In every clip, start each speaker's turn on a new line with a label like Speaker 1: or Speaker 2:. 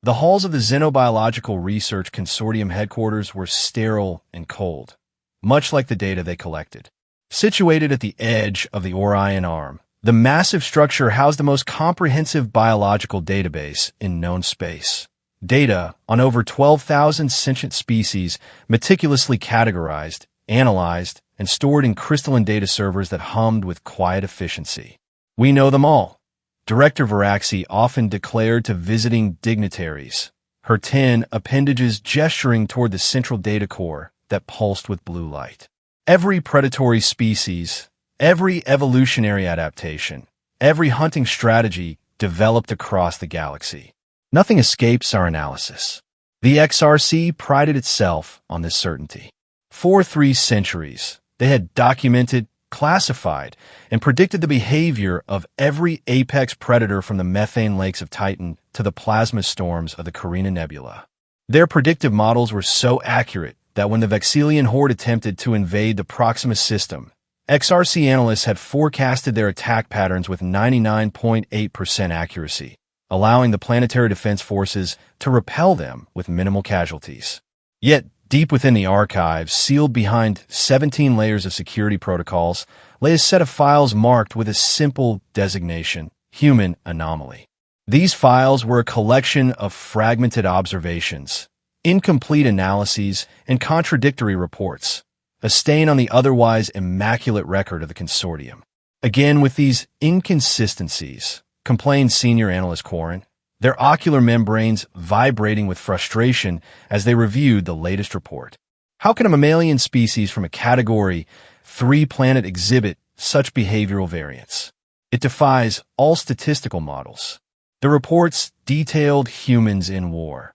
Speaker 1: The halls of the Xenobiological Research Consortium headquarters were sterile and cold, much like the data they collected. Situated at the edge of the Orion Arm, the massive structure housed the most comprehensive biological database in known space. Data on over 12,000 sentient species meticulously categorized, analyzed, and stored in crystalline data servers that hummed with quiet efficiency. "We know them all," Director Varaxi often declared to visiting dignitaries, her 10 appendages gesturing toward the central data core that pulsed with blue light. Every predatory species, every evolutionary adaptation, every hunting strategy developed across the galaxy. Nothing escapes our analysis. The XRC prided itself on this certainty. For 3 centuries, they had documented, classified, and predicted the behavior of every apex predator from the methane lakes of Titan to the plasma storms of the Carina Nebula. Their predictive models were so accurate that when the Vexilian horde attempted to invade the Proxima system, XRC analysts had forecasted their attack patterns with 99.8% accuracy, allowing the planetary defense forces to repel them with minimal casualties. Yet, deep within the archives, sealed behind 17 layers of security protocols, lay a set of files marked with a simple designation: human anomaly. These files were a collection of fragmented observations, incomplete analyses, and contradictory reports, a stain on the otherwise immaculate record of the consortium. Again, with these inconsistencies, complained senior analyst Quarren, their ocular membranes vibrating with frustration as they reviewed the latest report. How can a mammalian species from a Category 3 planet exhibit such behavioral variance? It defies all statistical models. The reports detailed humans in war,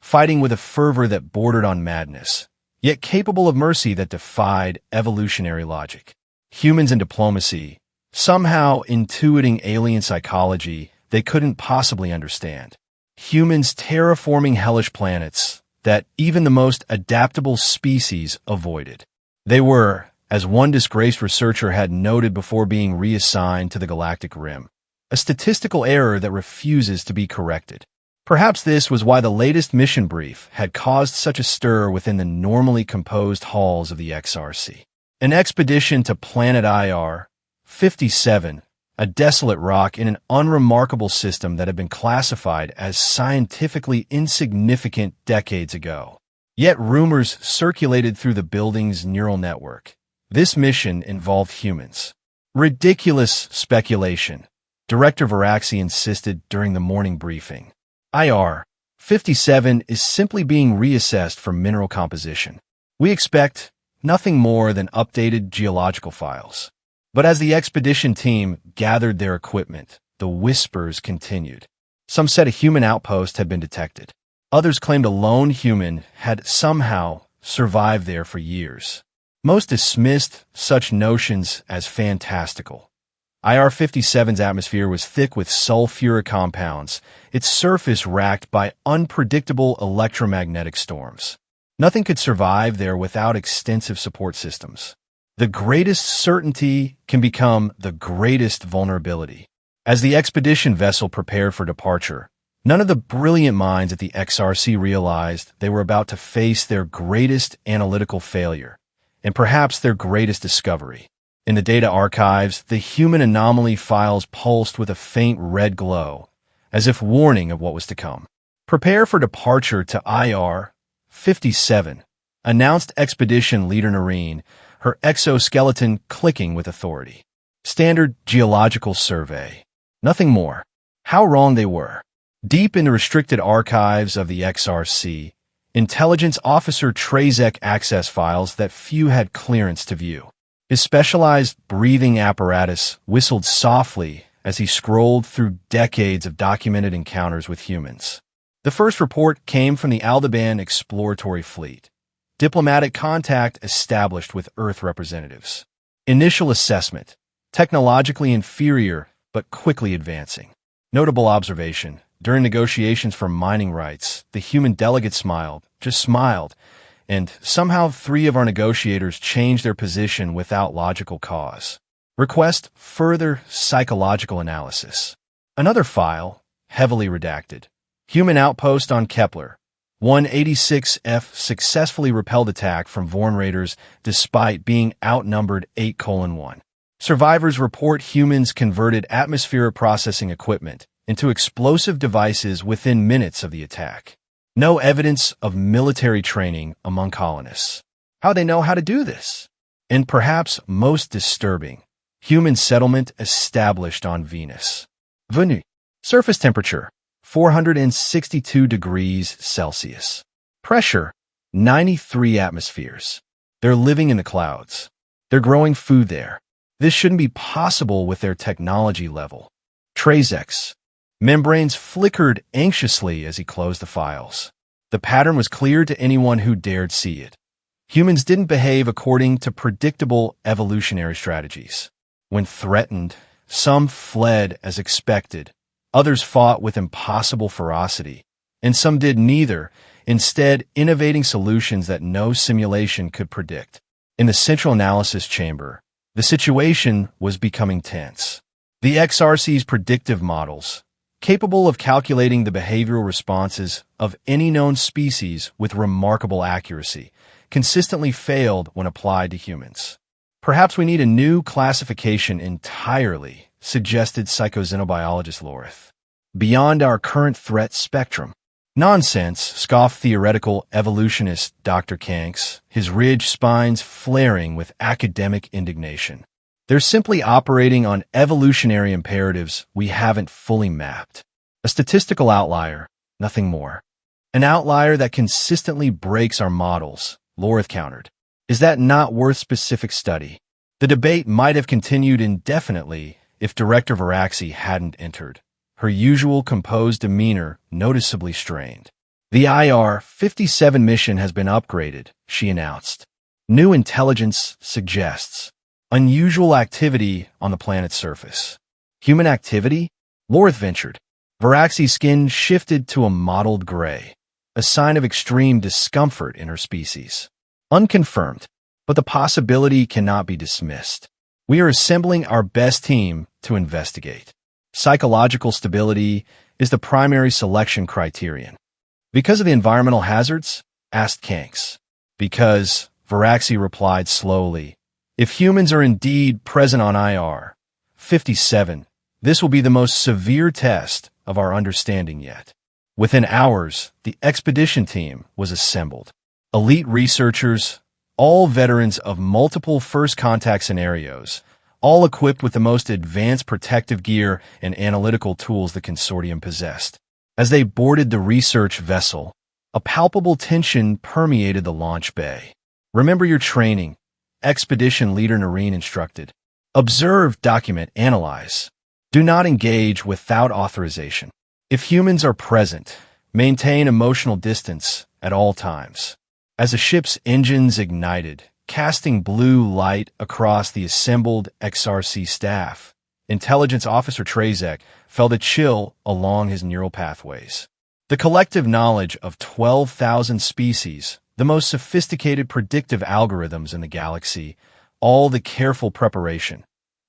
Speaker 1: fighting with a fervor that bordered on madness, yet capable of mercy that defied evolutionary logic. Humans in diplomacy, somehow intuiting alien psychology they couldn't possibly understand. Humans terraforming hellish planets that even the most adaptable species avoided. They were, as one disgraced researcher had noted before being reassigned to the galactic rim, a statistical error that refuses to be corrected. Perhaps this was why the latest mission brief had caused such a stir within the normally composed halls of the XRC. An expedition to planet IR 57, a desolate rock in an unremarkable system that had been classified as scientifically insignificant decades ago. Yet rumors circulated through the building's neural network. This mission involved humans. Ridiculous speculation, Director Varaxi insisted during the morning briefing. IR 57 is simply being reassessed for mineral composition. We expect nothing more than updated geological files. But as the expedition team gathered their equipment, the whispers continued. Some said a human outpost had been detected. Others claimed a lone human had somehow survived there for years. Most dismissed such notions as fantastical. IR 57's atmosphere was thick with sulfuric compounds, its surface racked by unpredictable electromagnetic storms. Nothing could survive there without extensive support systems. The greatest certainty can become the greatest vulnerability. As the expedition vessel prepared for departure, none of the brilliant minds at the XRC realized they were about to face their greatest analytical failure, and perhaps their greatest discovery. In the data archives, the human anomaly files pulsed with a faint red glow, as if warning of what was to come. "Prepare for departure to IR 57, announced expedition leader Noreen, her exoskeleton clicking with authority. Standard geological survey. Nothing more. How wrong they were. Deep in the restricted archives of the XRC, intelligence officer Trazek access files that few had clearance to view. His specialized breathing apparatus whistled softly as he scrolled through decades of documented encounters with humans. The first report came from the Aldebaran exploratory fleet. Diplomatic contact established with Earth representatives. Initial assessment. Technologically inferior, but quickly advancing. Notable observation. During negotiations for mining rights, the human delegate smiled, just smiled, and somehow 3 of our negotiators changed their position without logical cause. Request further psychological analysis. Another file, heavily redacted, Human outpost on Kepler. 186F successfully repelled attack from Vorn raiders despite being outnumbered 8:1. Survivors report humans converted atmospheric processing equipment into explosive devices within minutes of the attack. No evidence of military training among colonists. How they know how to do this? And perhaps most disturbing, human settlement established on Venus. Venus. Surface temperature, 462 degrees Celsius. Pressure, 93 atmospheres. They're living in the clouds. They're growing food there. This shouldn't be possible with their technology level. Trazex. Membranes flickered anxiously as he closed the files. The pattern was clear to anyone who dared see it. Humans didn't behave according to predictable evolutionary strategies. When threatened, some fled as expected, others fought with impossible ferocity, and some did neither, instead innovating solutions that no simulation could predict. In the central analysis chamber, the situation was becoming tense. The XRC's predictive models, capable of calculating the behavioral responses of any known species with remarkable accuracy, consistently failed when applied to humans. Perhaps we need a new classification entirely, suggested psychoxenobiologist Lorith. Beyond our current threat spectrum. Nonsense, scoffed theoretical evolutionist Dr. Kanks, his ridged spines flaring with academic indignation. They're simply operating on evolutionary imperatives we haven't fully mapped. A statistical outlier, nothing more. An outlier that consistently breaks our models, Lorith countered. Is that not worth specific study? The debate might have continued indefinitely if Director Varaxi hadn't entered, her usual composed demeanor noticeably strained. The IR-57 mission has been upgraded, she announced. New intelligence suggests unusual activity on the planet's surface. Human activity? Lorith ventured. Varaxi's skin shifted to a mottled gray, a sign of extreme discomfort in her species. Unconfirmed, but the possibility cannot be dismissed. We are assembling our best team to investigate. Psychological stability is the primary selection criterion. Because of the environmental hazards? Asked Kanks. Because, Varaxi replied slowly, if humans are indeed present on IR-57, this will be the most severe test of our understanding yet. Within hours, the expedition team was assembled. Elite researchers, all veterans of multiple first contact scenarios, all equipped with the most advanced protective gear and analytical tools the consortium possessed. As they boarded the research vessel, a palpable tension permeated the launch bay. Remember your training, Expedition Leader Noreen instructed. Observe, document, analyze. Do not engage without authorization. If humans are present, maintain emotional distance at all times. As the ship's engines ignited, casting blue light across the assembled XRC staff, Intelligence Officer Trazek felt a chill along his neural pathways. The collective knowledge of 12,000 species, the most sophisticated predictive algorithms in the galaxy, all the careful preparation.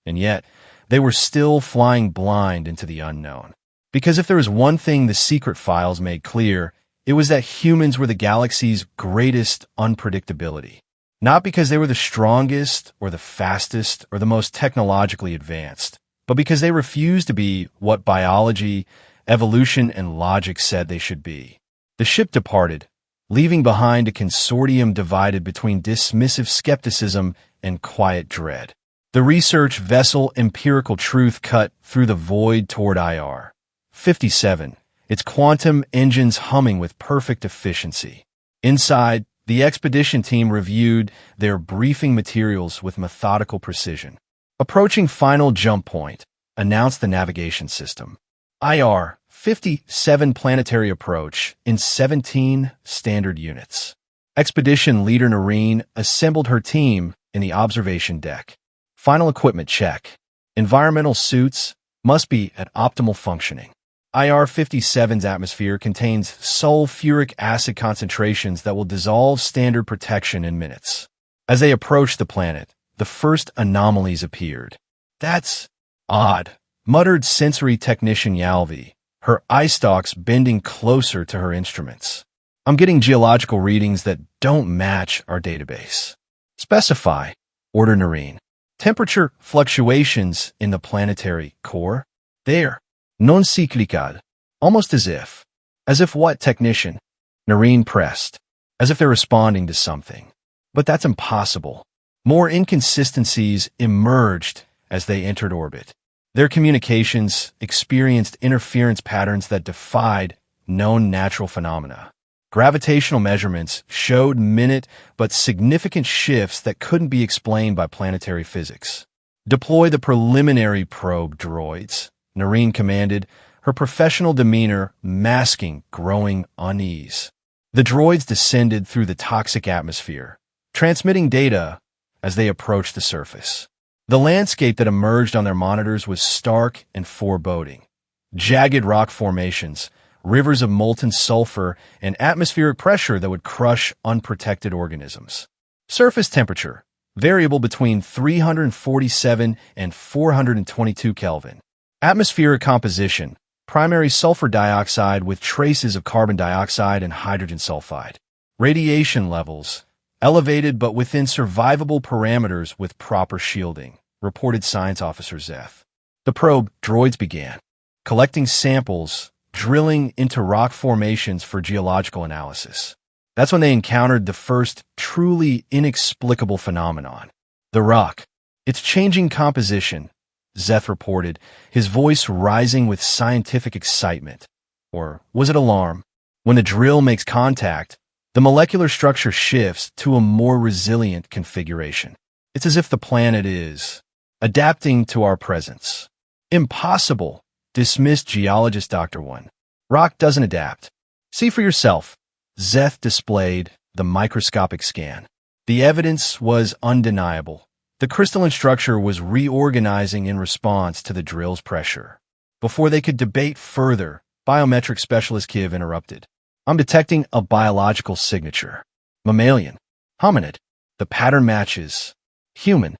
Speaker 1: And yet, they were still flying blind into the unknown. Because if there was one thing the secret files made clear, it was that humans were the galaxy's greatest unpredictability. Not because they were the strongest or the fastest or the most technologically advanced, but because they refused to be what biology, evolution, and logic said they should be. The ship departed, leaving behind a consortium divided between dismissive skepticism and quiet dread. The research vessel Empirical Truth cut through the void toward IR-57, its quantum engines humming with perfect efficiency. Inside, the expedition team reviewed their briefing materials with methodical precision. Approaching final jump point, announced the navigation system. IR-57 planetary approach in 17 standard units. Expedition Leader Noreen assembled her team in the observation deck. Final equipment check. Environmental suits must be at optimal functioning. IR-57's atmosphere contains sulfuric acid concentrations that will dissolve standard protection in minutes. As they approached the planet, the first anomalies appeared. That's odd, muttered sensory technician Yalvi, her eye stalks bending closer to her instruments. I'm getting geological readings that don't match our database. Specify, order Noreen. Temperature fluctuations in the planetary core? There. Non cyclical. Almost as if. As if what, technician? Noreen pressed. As if they're responding to something. But that's impossible. More inconsistencies emerged as they entered orbit. Their communications experienced interference patterns that defied known natural phenomena. Gravitational measurements showed minute but significant shifts that couldn't be explained by planetary physics. Deploy the preliminary probe droids, Noreen commanded, her professional demeanor masking growing unease. The droids descended through the toxic atmosphere, transmitting data as they approached the surface. The landscape that emerged on their monitors was stark and foreboding. Jagged rock formations, rivers of molten sulfur, and atmospheric pressure that would crush unprotected organisms. Surface temperature, variable between 347 and 422 Kelvin. Atmospheric composition, primary sulfur dioxide with traces of carbon dioxide and hydrogen sulfide. Radiation levels, elevated but within survivable parameters with proper shielding, reported Science Officer Zeth. The probe droids began, collecting samples, drilling into rock formations for geological analysis. That's when they encountered the first truly inexplicable phenomenon. The rock. It's changing composition, Zeth reported, his voice rising with scientific excitement. Or was it alarm? When the drill makes contact, the molecular structure shifts to a more resilient configuration. It's as if the planet is adapting to our presence. Impossible, dismissed geologist Dr. One. Rock doesn't adapt. See for yourself. Zeth displayed the microscopic scan. The evidence was undeniable. The crystalline structure was reorganizing in response to the drill's pressure. Before they could debate further, biometric specialist Kiv interrupted. I'm detecting a biological signature. Mammalian. Hominid. The pattern matches. Human.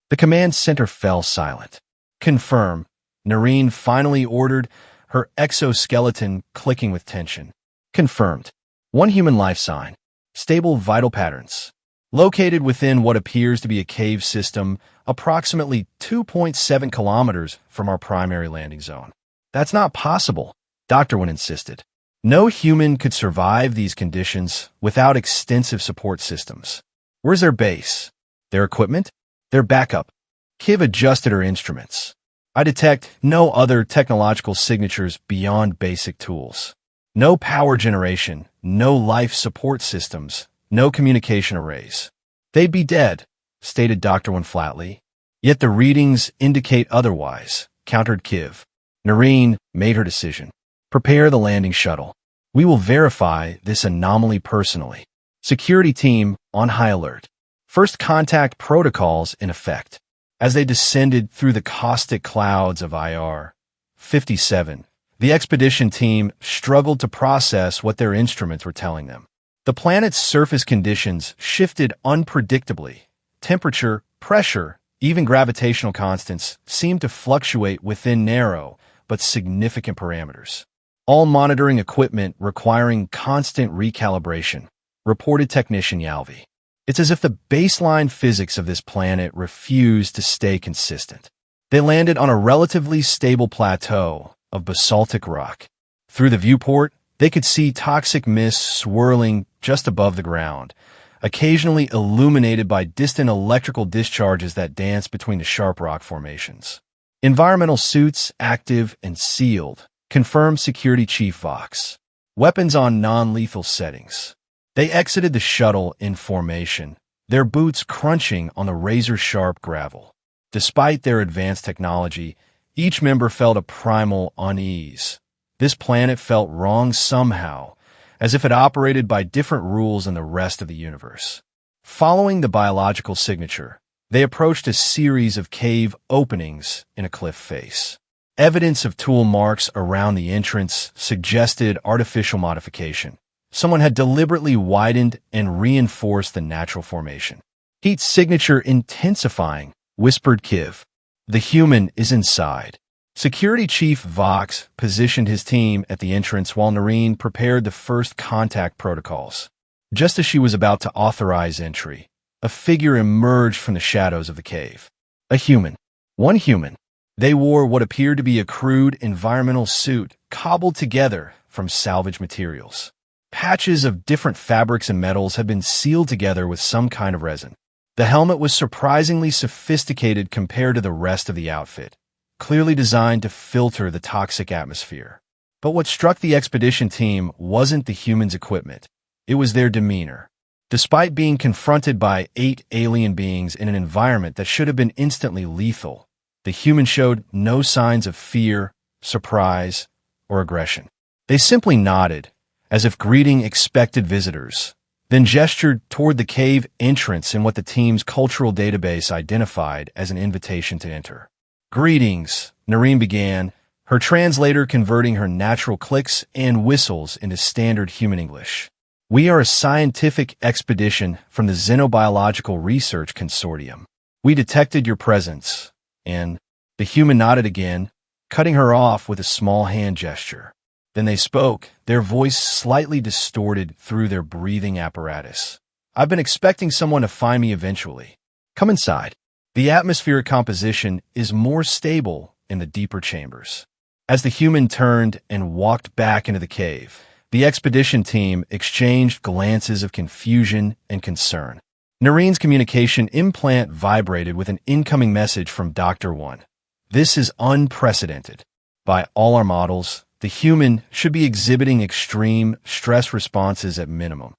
Speaker 1: The command center fell silent. Confirm. Noreen finally ordered, her exoskeleton clicking with tension. Confirmed. One human life sign. Stable vital patterns. Located within what appears to be a cave system approximately 2.7 kilometers from our primary landing zone. That's not possible, Dr. One insisted. No human could survive these conditions without extensive support systems. Where's their base? Their equipment? Their backup? Kiv adjusted her instruments. I detect no other technological signatures beyond basic tools. No power generation, no life support systems, no communication arrays. They'd be dead, stated Dr. One flatly. Yet the readings indicate otherwise, countered Kiv. Noreen made her decision. Prepare the landing shuttle. We will verify this anomaly personally. Security team on high alert. First contact protocols in effect. As they descended through the caustic clouds of IR 57, the expedition team struggled to process what their instruments were telling them. The planet's surface conditions shifted unpredictably. Temperature, pressure, even gravitational constants seemed to fluctuate within narrow but significant parameters. All monitoring equipment requiring constant recalibration, reported technician Yalvi. It's as if the baseline physics of this planet refused to stay consistent. They landed on a relatively stable plateau of basaltic rock. Through the viewport, they could see toxic mist swirling just above the ground, occasionally illuminated by distant electrical discharges that dance between the sharp rock formations. Environmental suits active and sealed, confirmed Security Chief Vox. Weapons on non-lethal settings. They exited the shuttle in formation, their boots crunching on the razor-sharp gravel. Despite their advanced technology, each member felt a primal unease. This planet felt wrong somehow, as if it operated by different rules than the rest of the universe. Following the biological signature, they approached a series of cave openings in a cliff face. Evidence of tool marks around the entrance suggested artificial modification. Someone had deliberately widened and reinforced the natural formation. Heat signature intensifying, whispered Kiv. The human is inside. Security Chief Vox positioned his team at the entrance while Noreen prepared the first contact protocols. Just as she was about to authorize entry, a figure emerged from the shadows of the cave. A human. One human. They wore what appeared to be a crude environmental suit cobbled together from salvage materials. Patches of different fabrics and metals had been sealed together with some kind of resin. The helmet was surprisingly sophisticated compared to the rest of the outfit, clearly designed to filter the toxic atmosphere. But what struck the expedition team wasn't the humans' equipment. It was their demeanor. Despite being confronted by 8 alien beings in an environment that should have been instantly lethal, the humans showed no signs of fear, surprise, or aggression. They simply nodded, as if greeting expected visitors, then gestured toward the cave entrance in what the team's cultural database identified as an invitation to enter. "Greetings," Noreen began, her translator converting her natural clicks and whistles into standard human English. "We are a scientific expedition from the Xenobiological Research Consortium. We detected your presence," and the human nodded again, cutting her off with a small hand gesture. Then they spoke, their voice slightly distorted through their breathing apparatus. "I've been expecting someone to find me eventually. Come inside. The atmospheric composition is more stable in the deeper chambers." As the human turned and walked back into the cave, the expedition team exchanged glances of confusion and concern. Noreen's communication implant vibrated with an incoming message from Dr. One. "This is unprecedented. By all our models, the human should be exhibiting extreme stress responses at minimum."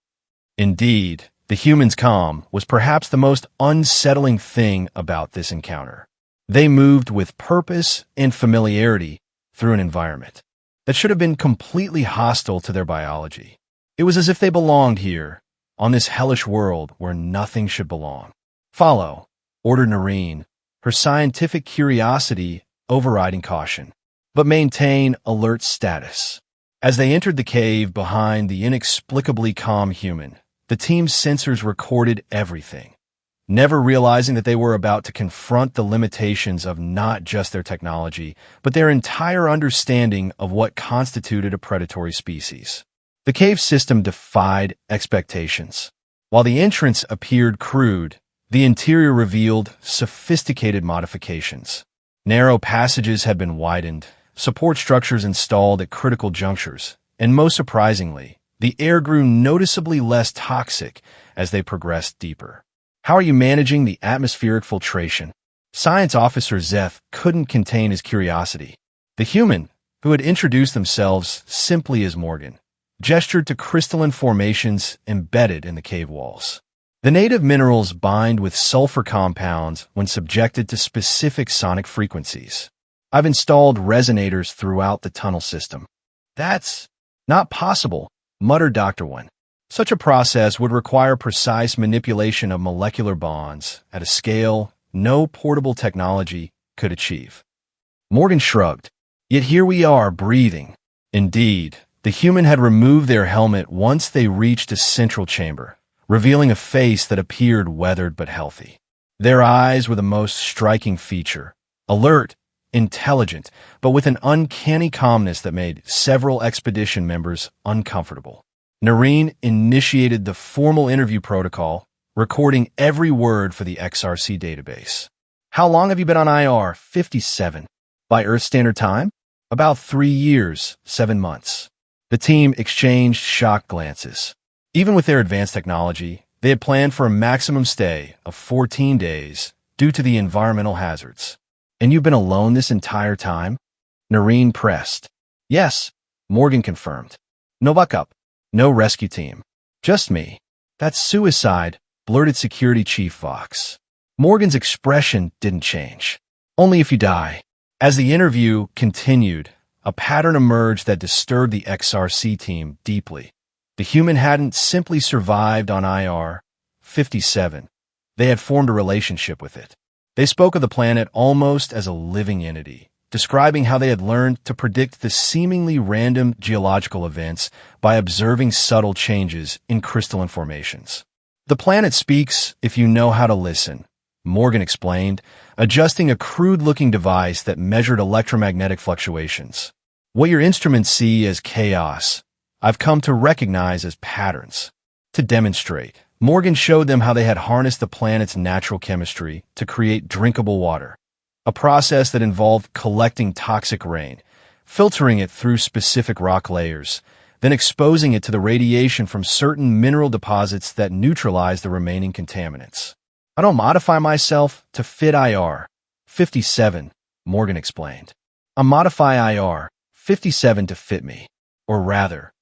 Speaker 1: Indeed, the human's calm was perhaps the most unsettling thing about this encounter. They moved with purpose and familiarity through an environment that should have been completely hostile to their biology. It was as if they belonged here, on this hellish world where nothing should belong. "Follow," ordered Noreen, her scientific curiosity overriding caution. "But maintain alert status." As they entered the cave behind the inexplicably calm human, the team's sensors recorded everything, never realizing that they were about to confront the limitations of not just their technology, but their entire understanding of what constituted a predatory species. The cave system defied expectations. While the entrance appeared crude, the interior revealed sophisticated modifications. Narrow passages had been widened, support structures installed at critical junctures, and most surprisingly, the air grew noticeably less toxic as they progressed deeper. "How are you managing the atmospheric filtration?" Science Officer Zeth couldn't contain his curiosity. The human, who had introduced themselves simply as Morgan, gestured to crystalline formations embedded in the cave walls. The native minerals bind with sulfur compounds when subjected to specific sonic frequencies. "I've installed resonators throughout the tunnel system." "That's not possible," muttered Dr. One. "Such a process would require precise manipulation of molecular bonds at a scale no portable technology could achieve." Morgan shrugged. "Yet here we are, breathing." Indeed, the human had removed their helmet once they reached a central chamber, revealing a face that appeared weathered but healthy. Their eyes were the most striking feature, alert, intelligent, but with an uncanny calmness that made several expedition members uncomfortable. Noreen initiated the formal interview protocol, recording every word for the XRC database. "How long have you been on IR? 57. By Earth Standard Time? About 3 years, 7 months. The team exchanged shocked glances. Even with their advanced technology, they had planned for a maximum stay of 14 days due to the environmental hazards. "And you've been alone this entire time?" Noreen pressed. "Yes," Morgan confirmed. "No backup, no rescue team. Just me." "That's suicide," blurted Security Chief Vox. Morgan's expression didn't change. "Only if you die." As the interview continued, a pattern emerged that disturbed the XRC team deeply. The human hadn't simply survived on IR 57. They had formed a relationship with it. They spoke of the planet almost as a living entity, describing how they had learned to predict the seemingly random geological events by observing subtle changes in crystalline formations. "The planet speaks if you know how to listen," Morgan explained, adjusting a crude-looking device that measured electromagnetic fluctuations. What your instruments see as chaos, I've come to recognize as patterns. To demonstrate, Morgan showed them how they had harnessed the planet's natural chemistry to create drinkable water, a process that involved collecting toxic rain, filtering it through specific rock layers, then exposing it to the radiation from certain mineral deposits that neutralize the remaining contaminants. I don't modify myself to fit IR 57, Morgan explained. I modify IR 57 to fit me. Or rather,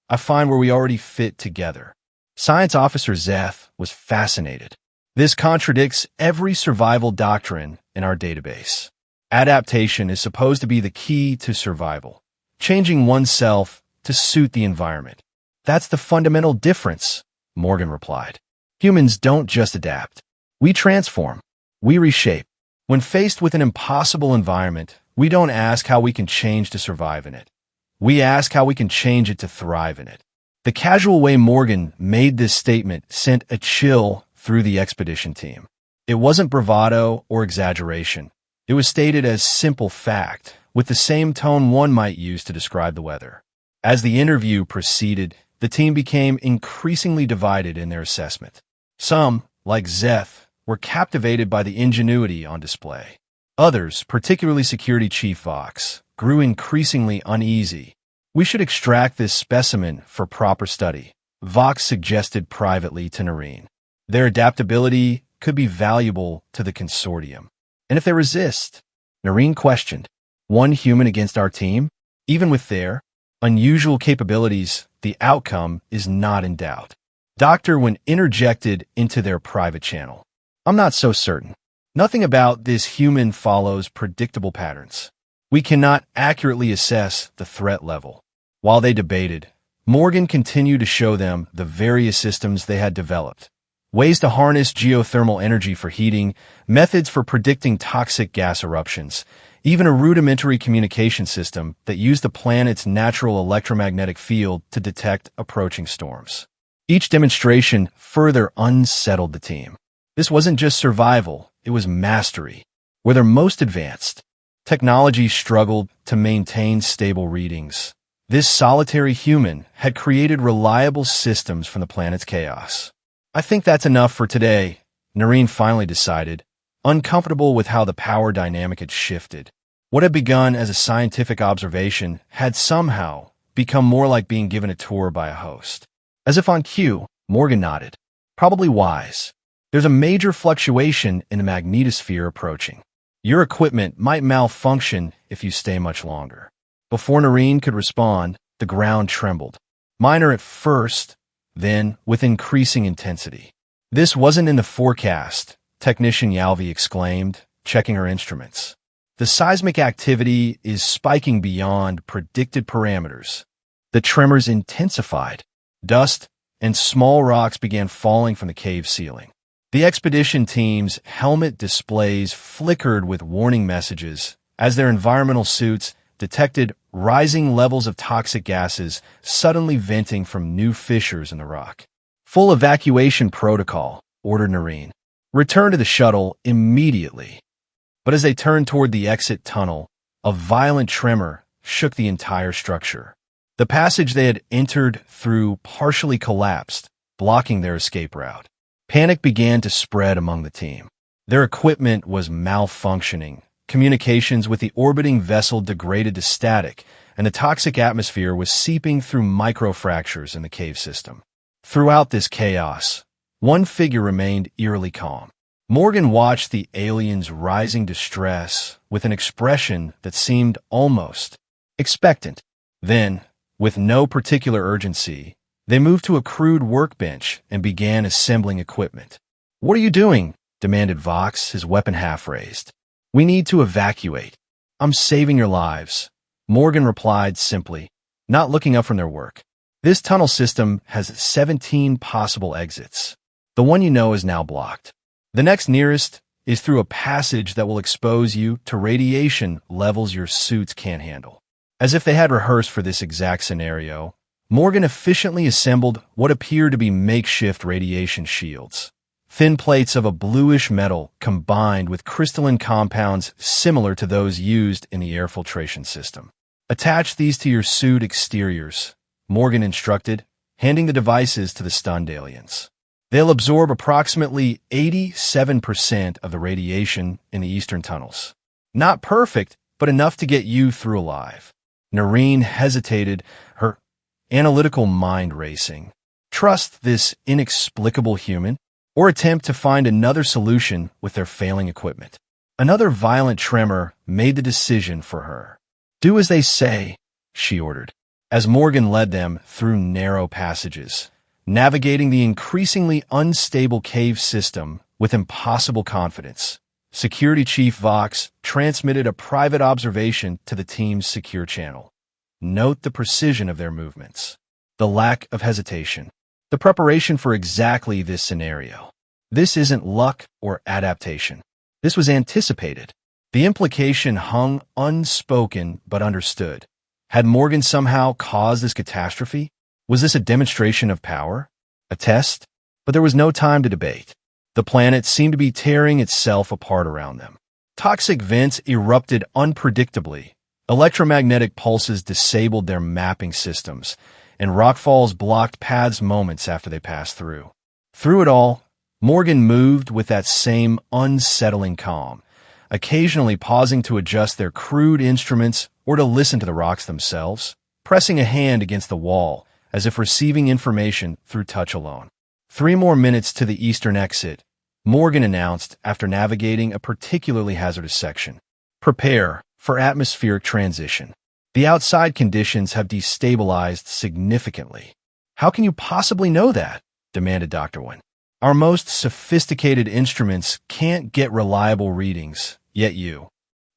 Speaker 1: I find where we already fit together. Science Officer Zeth was fascinated. This contradicts every survival doctrine in our database. Adaptation is supposed to be the key to survival, changing oneself to suit the environment. That's the fundamental difference, Morgan replied. Humans don't just adapt. We transform. We reshape. When faced with an impossible environment, we don't ask how we can change to survive in it. We ask how we can change it to thrive in it. The casual way Morgan made this statement sent a chill through the expedition team. It wasn't bravado or exaggeration. It was stated as simple fact, with the same tone one might use to describe the weather. As the interview proceeded, the team became increasingly divided in their assessment. Some, like Zeth, were captivated by the ingenuity on display. Others, particularly Security Chief Vox, grew increasingly uneasy. We should extract this specimen for proper study, Vox suggested privately to Noreen. Their adaptability could be valuable to the consortium. And if they resist, Noreen questioned, one human against our team? Even with their unusual capabilities, the outcome is not in doubt. Doctor when interjected into their private channel. I'm not so certain. Nothing about this human follows predictable patterns. We cannot accurately assess the threat level. While they debated, Morgan continued to show them the various systems they had developed. Ways to harness geothermal energy for heating, methods for predicting toxic gas eruptions, even a rudimentary communication system that used the planet's natural electromagnetic field to detect approaching storms. Each demonstration further unsettled the team. This wasn't just survival, it was mastery. Where they're most advanced, technology struggled to maintain stable readings. This solitary human had created reliable systems from the planet's chaos. I think that's enough for today, Noreen finally decided, uncomfortable with how the power dynamic had shifted. What had begun as a scientific observation had somehow become more like being given a tour by a host. As if on cue, Morgan nodded. Probably wise. There's a major fluctuation in the magnetosphere approaching. Your equipment might malfunction if you stay much longer. Before Noreen could respond, the ground trembled. Minor at first, then with increasing intensity. This wasn't in the forecast, Technician Yalvi exclaimed, checking her instruments. The seismic activity is spiking beyond predicted parameters. The tremors intensified. Dust and small rocks began falling from the cave ceiling. The expedition team's helmet displays flickered with warning messages as their environmental suits detected rising levels of toxic gases suddenly venting from new fissures in the rock. Full evacuation protocol, ordered Noreen. Return to the shuttle immediately. But as they turned toward the exit tunnel, a violent tremor shook the entire structure. The passage they had entered through partially collapsed, blocking their escape route. Panic began to spread among the team. Their equipment was malfunctioning. Communications with the orbiting vessel degraded to static, and the toxic atmosphere was seeping through microfractures in the cave system. Throughout this chaos, one figure remained eerily calm. Morgan watched the aliens' rising distress with an expression that seemed almost expectant. Then, with no particular urgency, they moved to a crude workbench and began assembling equipment. "What are you doing?" demanded Vox, his weapon half raised. "We need to evacuate." "I'm saving your lives," Morgan replied simply, not looking up from their work. "This tunnel system has 17 possible exits. The one you know is now blocked. The next nearest is through a passage that will expose you to radiation levels your suits can't handle." As if they had rehearsed for this exact scenario, Morgan efficiently assembled what appeared to be makeshift radiation shields. thin plates of a bluish metal combined with crystalline compounds similar to those used in the air filtration system. Attach these to your suit exteriors, Morgan instructed, handing the devices to the stunned aliens. They'll absorb approximately 87% of the radiation in the eastern tunnels. Not perfect, but enough to get you through alive. Noreen hesitated, her analytical mind racing. Trust this inexplicable human, or attempt to find another solution with their failing equipment? Another violent tremor made the decision for her. Do as they say, she ordered, as Morgan led them through narrow passages, navigating the increasingly unstable cave system with impossible confidence. Security Chief Vox transmitted a private observation to the team's secure channel. Note the precision of their movements, the lack of hesitation, the preparation for exactly this scenario. This isn't luck or adaptation. This was anticipated. The implication hung unspoken but understood. Had Morgan somehow caused this catastrophe? Was this a demonstration of power? A test? But there was no time to debate. The planet seemed to be tearing itself apart around them. Toxic vents erupted unpredictably. Electromagnetic pulses disabled their mapping systems, and rockfalls blocked paths moments after they passed through. Through it all, Morgan moved with that same unsettling calm, occasionally pausing to adjust their crude instruments or to listen to the rocks themselves, pressing a hand against the wall as if receiving information through touch alone. 3 more minutes to the eastern exit, Morgan announced after navigating a particularly hazardous section. Prepare for atmospheric transition. The outside conditions have destabilized significantly. How can you possibly know that? Demanded Dr. Wynn. Our most sophisticated instruments can't get reliable readings, yet you.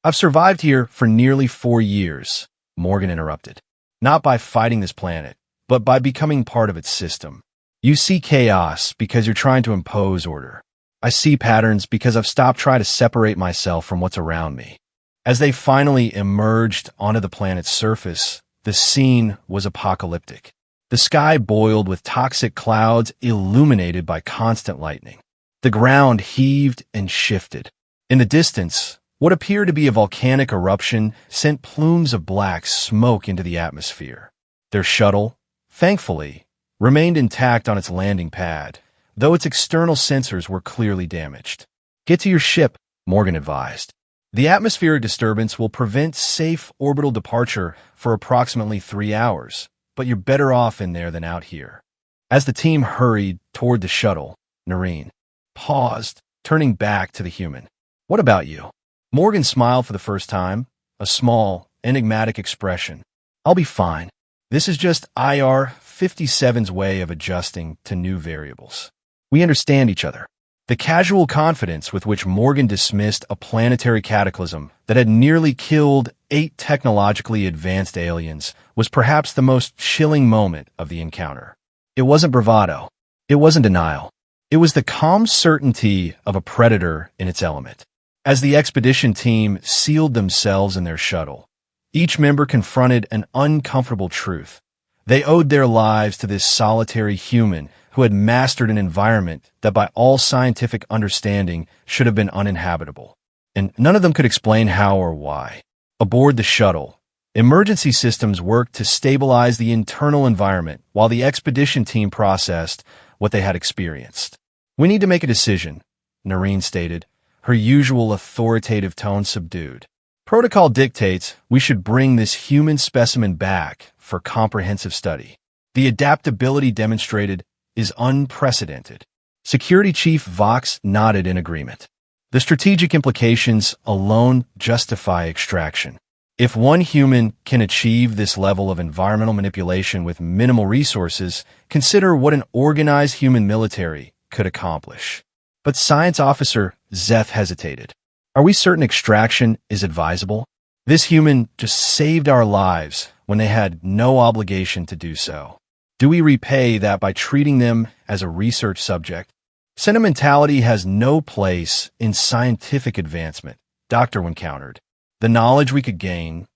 Speaker 1: I've survived here for nearly 4 years, Morgan interrupted. Not by fighting this planet, but by becoming part of its system. You see chaos because you're trying to impose order. I see patterns because I've stopped trying to separate myself from what's around me. As they finally emerged onto the planet's surface, the scene was apocalyptic. The sky boiled with toxic clouds illuminated by constant lightning. The ground heaved and shifted. In the distance, what appeared to be a volcanic eruption sent plumes of black smoke into the atmosphere. Their shuttle, thankfully, remained intact on its landing pad, though its external sensors were clearly damaged. Get to your ship, Morgan advised. The atmospheric disturbance will prevent safe orbital departure for approximately 3 hours, but you're better off in there than out here. As the team hurried toward the shuttle, Noreen paused, turning back to the human. What about you? Morgan smiled for the first time, a small, enigmatic expression. I'll be fine. This is just IR-57's way of adjusting to new variables. We understand each other. The casual confidence with which Morgan dismissed a planetary cataclysm that had nearly killed 8 technologically advanced aliens was perhaps the most chilling moment of the encounter. It wasn't bravado. It wasn't denial. It was the calm certainty of a predator in its element. As the expedition team sealed themselves in their shuttle, each member confronted an uncomfortable truth. They owed their lives to this solitary human who had mastered an environment that by all scientific understanding should have been uninhabitable. And none of them could explain how or why. Aboard the shuttle, emergency systems worked to stabilize the internal environment while the expedition team processed what they had experienced. We need to make a decision, Noreen stated, her usual authoritative tone subdued. Protocol dictates we should bring this human specimen back for comprehensive study. The adaptability demonstrated is unprecedented. Security Chief Vox nodded in agreement. The strategic implications alone justify extraction. If one human can achieve this level of environmental manipulation with minimal resources, consider what an organized human military could accomplish. But Science Officer Zeth hesitated. Are we certain extraction is advisable? This human just saved our lives when they had no obligation to do so. Do we repay that by treating them as a research subject? Sentimentality has no place in scientific advancement, Dr. Wynn countered. The knowledge we could gain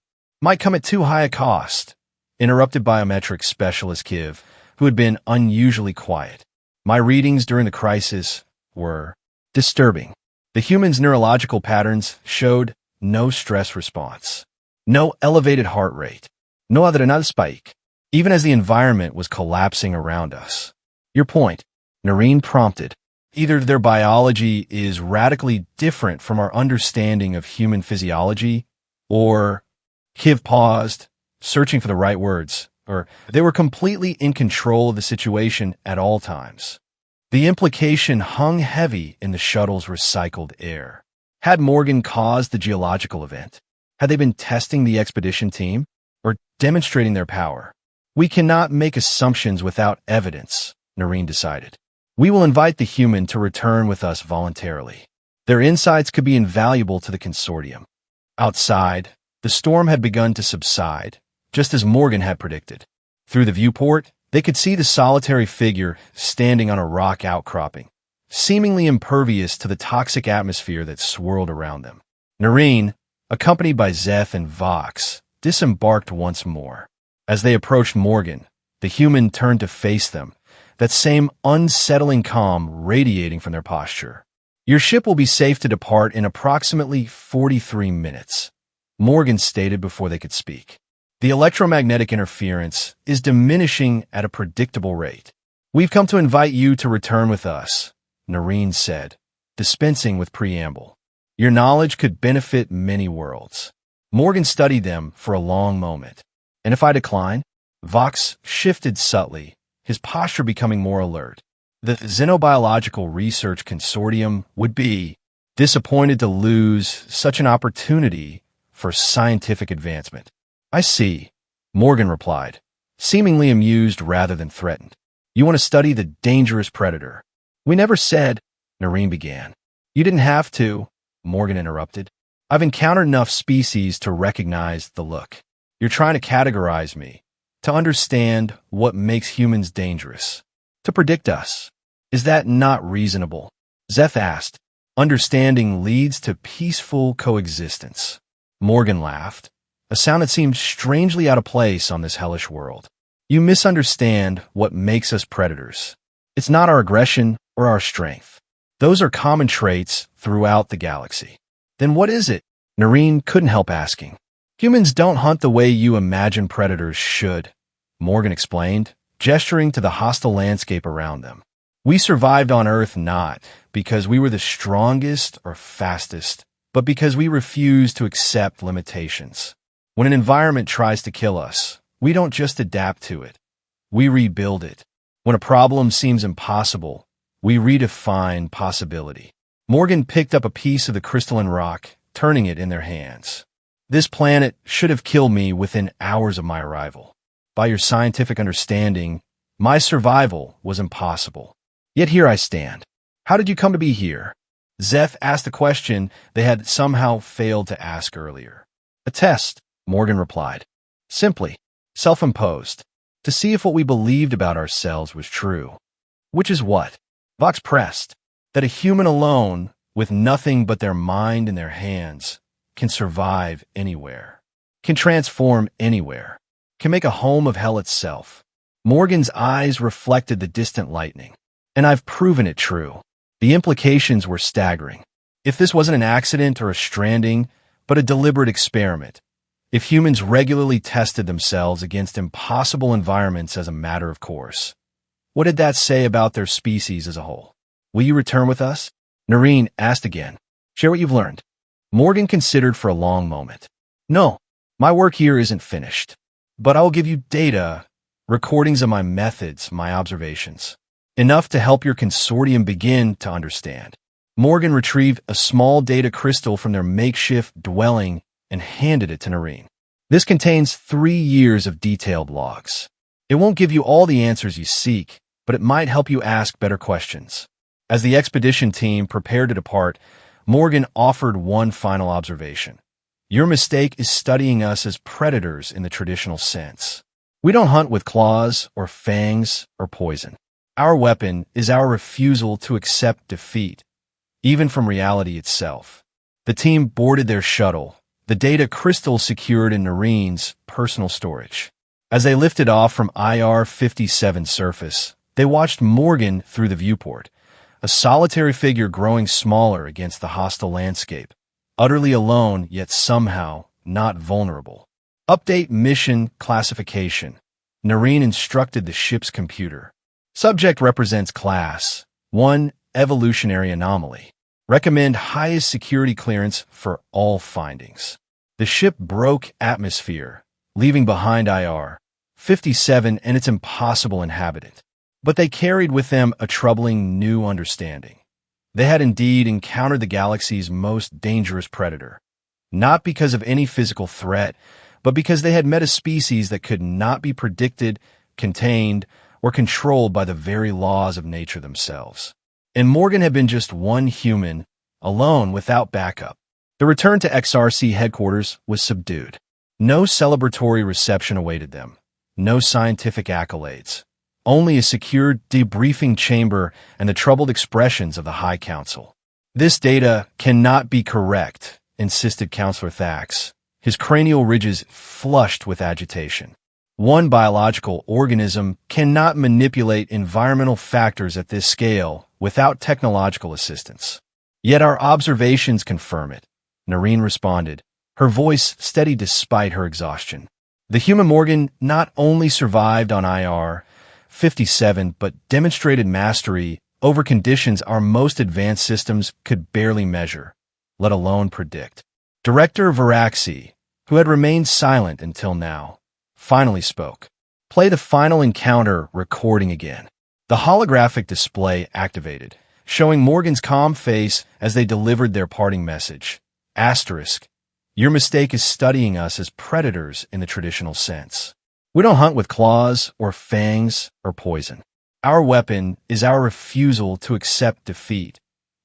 Speaker 1: might come at too high a cost, interrupted biometrics specialist Kiv, who had been unusually quiet. My readings during the crisis were disturbing. The human's neurological patterns showed no stress response, no elevated heart rate, no adrenal spike, even as the environment was collapsing around us. Your point, Noreen prompted. Either their biology is radically different from our understanding of human physiology, or Kiv paused, searching for the right words, or they were completely in control of the situation at all times. The implication hung heavy in the shuttle's recycled air. Had Morgan caused the geological event? Had they been testing the expedition team, or demonstrating their power? We cannot make assumptions without evidence, Noreen decided. We will invite the human to return with us voluntarily. Their insights could be invaluable to the consortium. Outside, the storm had begun to subside, just as Morgan had predicted. Through the viewport, they could see the solitary figure standing on a rock outcropping, seemingly impervious to the toxic atmosphere that swirled around them. Noreen, accompanied by Zeph and Vox, disembarked once more. As they approached Morgan, the human turned to face them, that same unsettling calm radiating from their posture. Your ship will be safe to depart in approximately 43 minutes, Morgan stated before they could speak. The electromagnetic interference is diminishing at a predictable rate. We've come to invite you to return with us, Noreen said, dispensing with preamble. Your knowledge could benefit many worlds. Morgan studied them for a long moment. And if I decline? Vox shifted subtly, his posture becoming more alert. The Xenobiological Research Consortium would be disappointed to lose such an opportunity for scientific advancement. I see, Morgan replied, seemingly amused rather than threatened. You want to study the dangerous predator. We never said, Noreen began. You didn't have to, Morgan interrupted. I've encountered enough species to recognize the look. You're trying to categorize me, to understand what makes humans dangerous, to predict us. Is that not reasonable? Zeph asked. Understanding leads to peaceful coexistence. Morgan laughed, a sound that seemed strangely out of place on this hellish world. You misunderstand what makes us predators. It's not our aggression or our strength. Those are common traits throughout the galaxy. Then what is it? Noreen couldn't help asking. Humans don't hunt the way you imagine predators should, Morgan explained, gesturing to the hostile landscape around them. We survived on Earth not because we were the strongest or fastest, but because we refused to accept limitations. When an environment tries to kill us, we don't just adapt to it. We rebuild it. When a problem seems impossible, we redefine possibility. Morgan picked up a piece of the crystalline rock, turning it in their hands. This planet should have killed me within hours of my arrival. By your scientific understanding, my survival was impossible. Yet here I stand. How did you come to be here? Zeph asked a question they had somehow failed to ask earlier. A test, Morgan replied. Simply, self-imposed, to see if what we believed about ourselves was true. Which is what? Vox pressed. That a human alone, with nothing but their mind in their hands, can survive anywhere, can transform anywhere, can make a home of hell itself. Morgan's eyes reflected the distant lightning. And I've proven it true. The implications were staggering. If this wasn't an accident or a stranding, but a deliberate experiment, if humans regularly tested themselves against impossible environments as a matter of course, what did that say about their species as a whole? Will you return with us? Noreen asked again. Share what you've learned. Morgan considered for a long moment. No, my work here isn't finished. But I will give you data, recordings of my methods, my observations. Enough to help your consortium begin to understand. Morgan retrieved a small data crystal from their makeshift dwelling and handed it to Noreen. This contains 3 years of detailed logs. It won't give you all the answers you seek, but it might help you ask better questions. As the expedition team prepared to depart, Morgan offered one final observation. Your mistake is studying us as predators in the traditional sense. We don't hunt with claws or fangs or poison. Our weapon is our refusal to accept defeat, even from reality itself. The team boarded their shuttle, the data crystal secured in Noreen's personal storage. As they lifted off from IR-57 surface, they watched Morgan through the viewport, a solitary figure growing smaller against the hostile landscape, utterly alone yet somehow not vulnerable. Update mission classification. Noreen instructed the ship's computer. Subject represents class 1 evolutionary anomaly. Recommend highest security clearance for all findings. The ship broke atmosphere, leaving behind IR 57 and its impossible inhabitant. But they carried with them a troubling new understanding. They had indeed encountered the galaxy's most dangerous predator, not because of any physical threat, but because they had met a species that could not be predicted, contained, or controlled by the very laws of nature themselves. And Morgan had been just one human, alone without backup. The return to XRC headquarters was subdued. No celebratory reception awaited them. No scientific accolades. Only a secure debriefing chamber and the troubled expressions of the High Council. This data cannot be correct, insisted Counselor Thax, his cranial ridges flushed with agitation. One biological organism cannot manipulate environmental factors at this scale without technological assistance. Yet our observations confirm it, Noreen responded, her voice steady despite her exhaustion. The human Morgan not only survived on IR 57 but demonstrated mastery over conditions our most advanced systems could barely measure, let alone predict. Director Varaxi, who had remained silent until now, finally spoke. Play the final encounter recording again. The holographic display activated, showing Morgan's calm face as they delivered their parting message. Asterisk. Your mistake is studying us as predators in the traditional sense. We don't hunt with claws or fangs or poison. Our weapon is our refusal to accept defeat,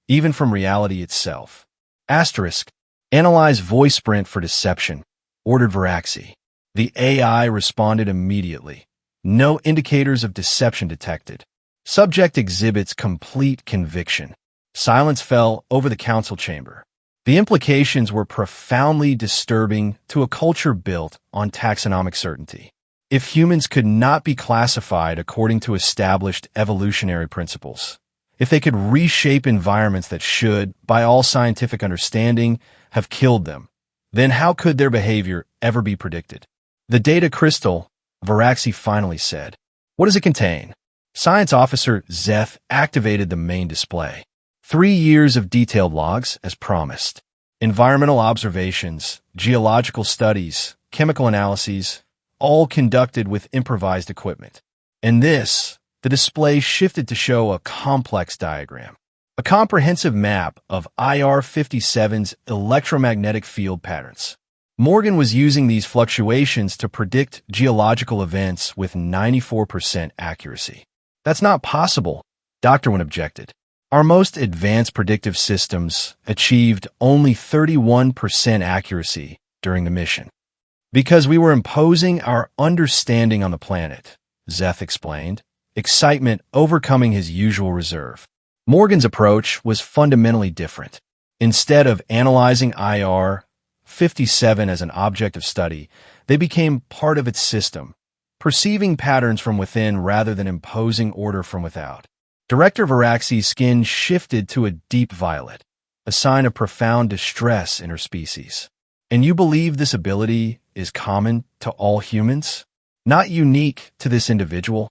Speaker 1: even from reality itself. Asterisk. Analyze voice print for deception, ordered Varaxi. The AI responded immediately. No indicators of deception detected. Subject exhibits complete conviction. Silence fell over the council chamber. The implications were profoundly disturbing to a culture built on taxonomic certainty. If humans could not be classified according to established evolutionary principles, if they could reshape environments that should, by all scientific understanding, have killed them, then how could their behavior ever be predicted? The data crystal, Varaxi finally said. What does it contain? Science Officer Zeth activated the main display. 3 years of detailed logs, as promised. Environmental observations, geological studies, chemical analyses, all conducted with improvised equipment. And this, the display shifted to show a complex diagram. A comprehensive map of IR-57's electromagnetic field patterns. Morgan was using these fluctuations to predict geological events with 94% accuracy. That's not possible, Dr. Wynn objected. Our most advanced predictive systems achieved only 31% accuracy during the mission. Because we were imposing our understanding on the planet, Zeth explained, excitement overcoming his usual reserve. Morgan's approach was fundamentally different. Instead of analyzing IR-57 as an object of study, they became part of its system, perceiving patterns from within rather than imposing order from without. Director Varaxi's skin shifted to a deep violet, a sign of profound distress in her species. And you believe this ability is common to all humans? Not unique to this individual?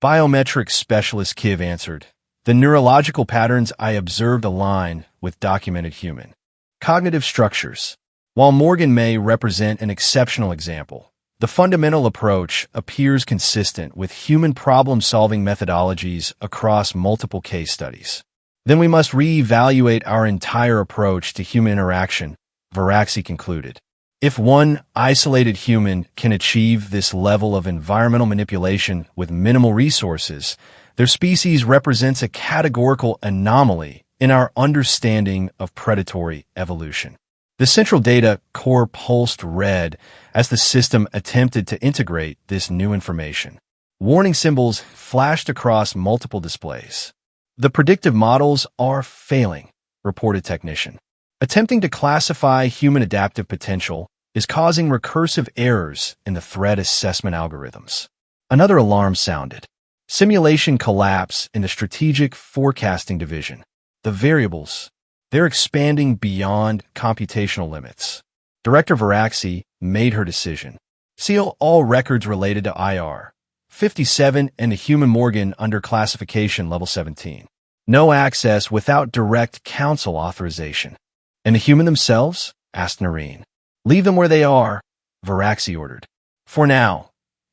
Speaker 1: Biometric specialist Kiv answered. The neurological patterns I observed align with documented human cognitive structures. While Morgan may represent an exceptional example, the fundamental approach appears consistent with human problem-solving methodologies across multiple case studies. Then we must reevaluate our entire approach to human interaction, Varaxi concluded. If one isolated human can achieve this level of environmental manipulation with minimal resources, their species represents a categorical anomaly in our understanding of predatory evolution. The central data core pulsed red as the system attempted to integrate this new information. Warning symbols flashed across multiple displays. The predictive models are failing, reported technician. Attempting to classify human adaptive potential is causing recursive errors in the threat assessment algorithms. Another alarm sounded. Simulation collapse in the strategic forecasting division. The variables, they're expanding beyond computational limits. Director Varaxi made her decision. Seal all records related to IR 57 and the human Morgan under classification level 17. No access without direct council authorization. And the human themselves? Asked Noreen. Leave them where they are, Varaxi ordered. For now,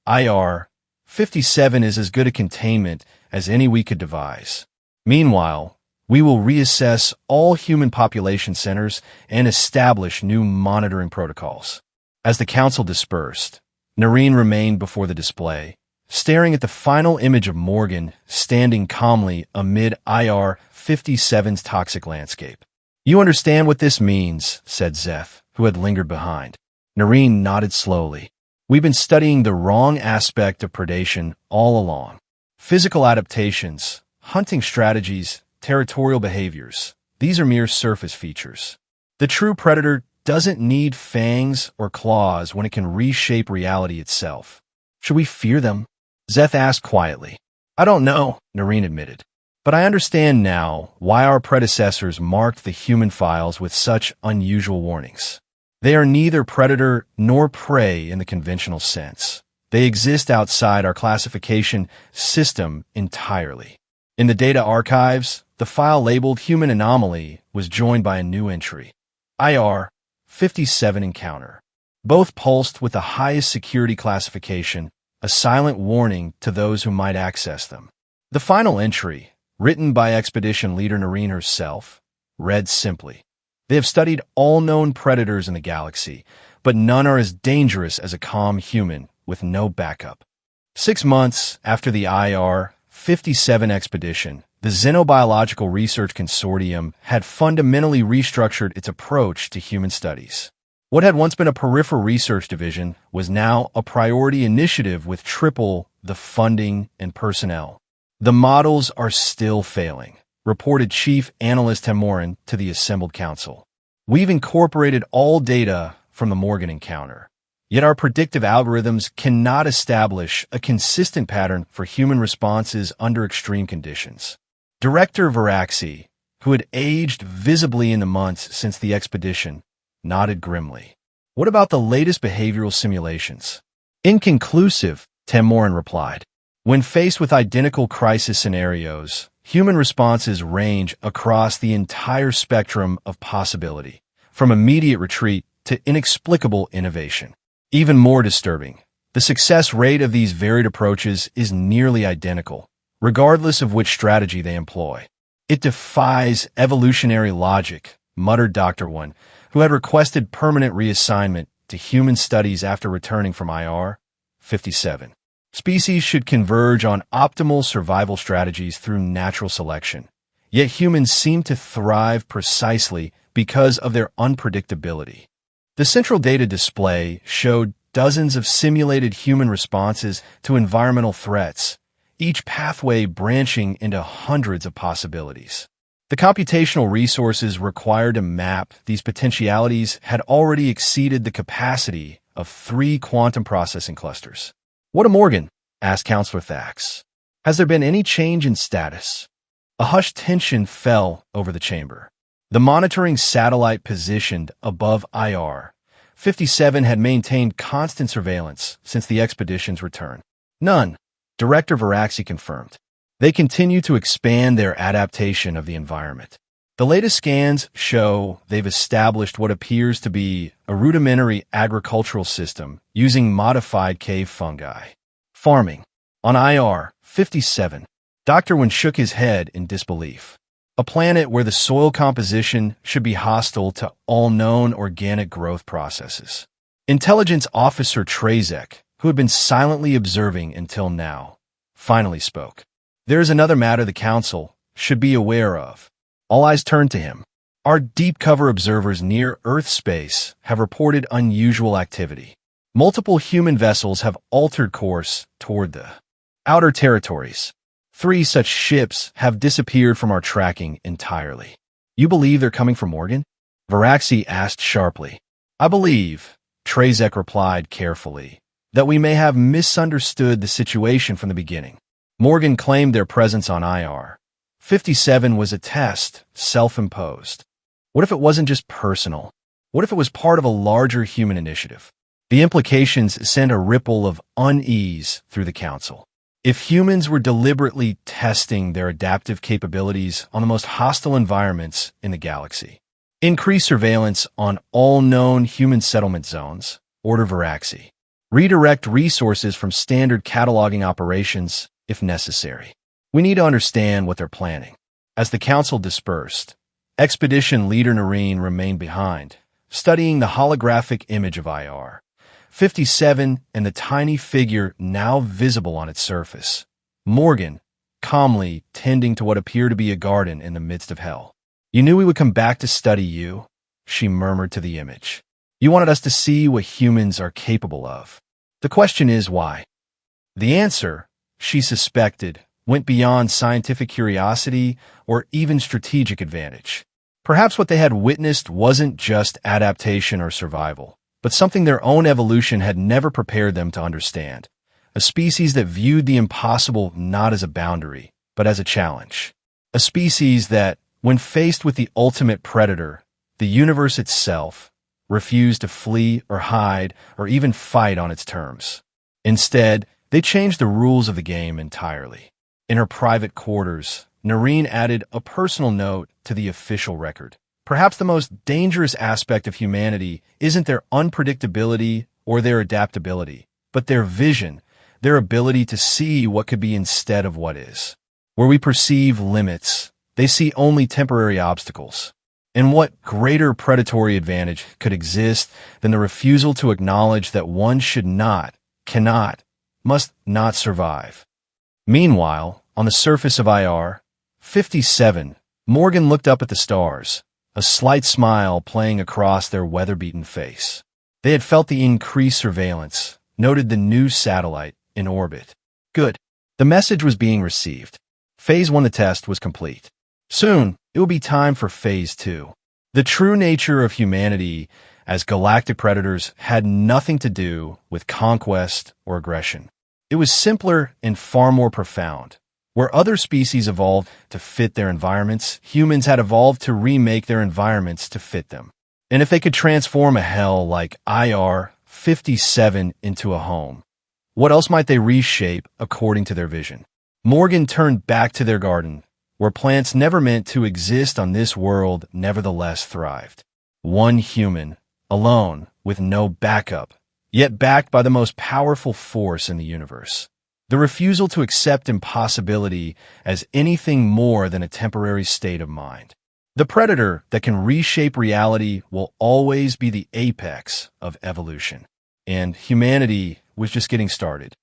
Speaker 1: IR 57 is as good a containment as any we could devise. Meanwhile, we will reassess all human population centers and establish new monitoring protocols. As the council dispersed, Noreen remained before the display, staring at the final image of Morgan standing calmly amid IR 57's toxic landscape. You understand what this means, said Zeth, who had lingered behind. Noreen nodded slowly. We've been studying the wrong aspect of predation all along. Physical adaptations, hunting strategies, territorial behaviors, these are mere surface features. The true predator doesn't need fangs or claws when it can reshape reality itself. Should we fear them? Zeth asked quietly. I don't know, Noreen admitted. But I understand now why our predecessors marked the human files with such unusual warnings. They are neither predator nor prey in the conventional sense. They exist outside our classification system entirely. In the data archives, the file labeled Human Anomaly was joined by a new entry, IR 57 Encounter. Both pulsed with the highest security classification, a silent warning to those who might access them. The final entry, written by expedition leader Noreen herself, read simply, They have studied all known predators in the galaxy, but none are as dangerous as a calm human with no backup. 6 months after the IR 57 expedition, the Xenobiological Research Consortium had fundamentally restructured its approach to human studies. What had once been a peripheral research division was now a priority initiative with triple the funding and personnel. The models are still failing, reported Chief Analyst Temorin to the assembled council. We've incorporated all data from the Morgan encounter, yet our predictive algorithms cannot establish a consistent pattern for human responses under extreme conditions. Director Varaxi, who had aged visibly in the months since the expedition, nodded grimly. What about the latest behavioral simulations? Inconclusive, Temorin replied. When faced with identical crisis scenarios, human responses range across the entire spectrum of possibility, from immediate retreat to inexplicable innovation. Even more disturbing, the success rate of these varied approaches is nearly identical, regardless of which strategy they employ. It defies evolutionary logic, muttered Dr. One, who had requested permanent reassignment to human studies after returning from IR 57. Species should converge on optimal survival strategies through natural selection. Yet humans seem to thrive precisely because of their unpredictability. The central data display showed dozens of simulated human responses to environmental threats, each pathway branching into hundreds of possibilities. The computational resources required to map these potentialities had already exceeded the capacity of 3 quantum processing clusters. What a Morgan? Asked Counselor Thax. Has there been any change in status? A hushed tension fell over the chamber. The monitoring satellite positioned above IR 57 had maintained constant surveillance since the expedition's return. None, Director Varaxi confirmed. They continue to expand their adaptation of the environment. The latest scans show they've established what appears to be a rudimentary agricultural system using modified cave fungi. Farming. On IR 57, Dr. Wen shook his head in disbelief. A planet where the soil composition should be hostile to all known organic growth processes. Intelligence Officer Trezek, who had been silently observing until now, finally spoke. There is another matter the Council should be aware of. All eyes turned to him. Our deep cover observers near Earth space have reported unusual activity. Multiple human vessels have altered course toward the outer territories. 3 such ships have disappeared from our tracking entirely. You believe they're coming from Morgan? Varaxi asked sharply. I believe, Trezek replied carefully, that we may have misunderstood the situation from the beginning. Morgan claimed their presence on IR 57 was a test, self-imposed. What if it wasn't just personal? What if it was part of a larger human initiative? The implications sent a ripple of unease through the council. If humans were deliberately testing their adaptive capabilities on the most hostile environments in the galaxy, increase surveillance on all known human settlement zones, order Viraxi, redirect resources from standard cataloging operations if necessary. We need to understand what they're planning. As the council dispersed, expedition leader Noreen remained behind, studying the holographic image of IR 57 and the tiny figure now visible on its surface. Morgan, calmly tending to what appeared to be a garden in the midst of hell. "You knew we would come back to study you," she murmured to the image. "You wanted us to see what humans are capable of. The question is why?" The answer, she suspected, went beyond scientific curiosity or even strategic advantage. Perhaps what they had witnessed wasn't just adaptation or survival, but something their own evolution had never prepared them to understand. A species that viewed the impossible not as a boundary, but as a challenge. A species that, when faced with the ultimate predator, the universe itself, refused to flee or hide or even fight on its terms. Instead, they changed the rules of the game entirely. In her private quarters, Noreen added a personal note to the official record. Perhaps the most dangerous aspect of humanity isn't their unpredictability or their adaptability, but their vision, their ability to see what could be instead of what is. Where we perceive limits, they see only temporary obstacles. And what greater predatory advantage could exist than the refusal to acknowledge that one should not, cannot, must not survive? Meanwhile, on the surface of IR 57, Morgan looked up at the stars, a slight smile playing across their weather-beaten face. They had felt the increased surveillance, noted the new satellite in orbit. Good. The message was being received. Phase 1 of the test was complete. Soon, it would be time for Phase 2. The true nature of humanity as galactic predators had nothing to do with conquest or aggression. It was simpler and far more profound. Where other species evolved to fit their environments, humans had evolved to remake their environments to fit them. And if they could transform a hell like IR 57 into a home, what else might they reshape according to their vision? Morgan turned back to their garden, where plants never meant to exist on this world nevertheless thrived. One human, alone, with no backup, yet backed by the most powerful force in the universe. The refusal to accept impossibility as anything more than a temporary state of mind. The predator that can reshape reality will always be the apex of evolution. And humanity was just getting started.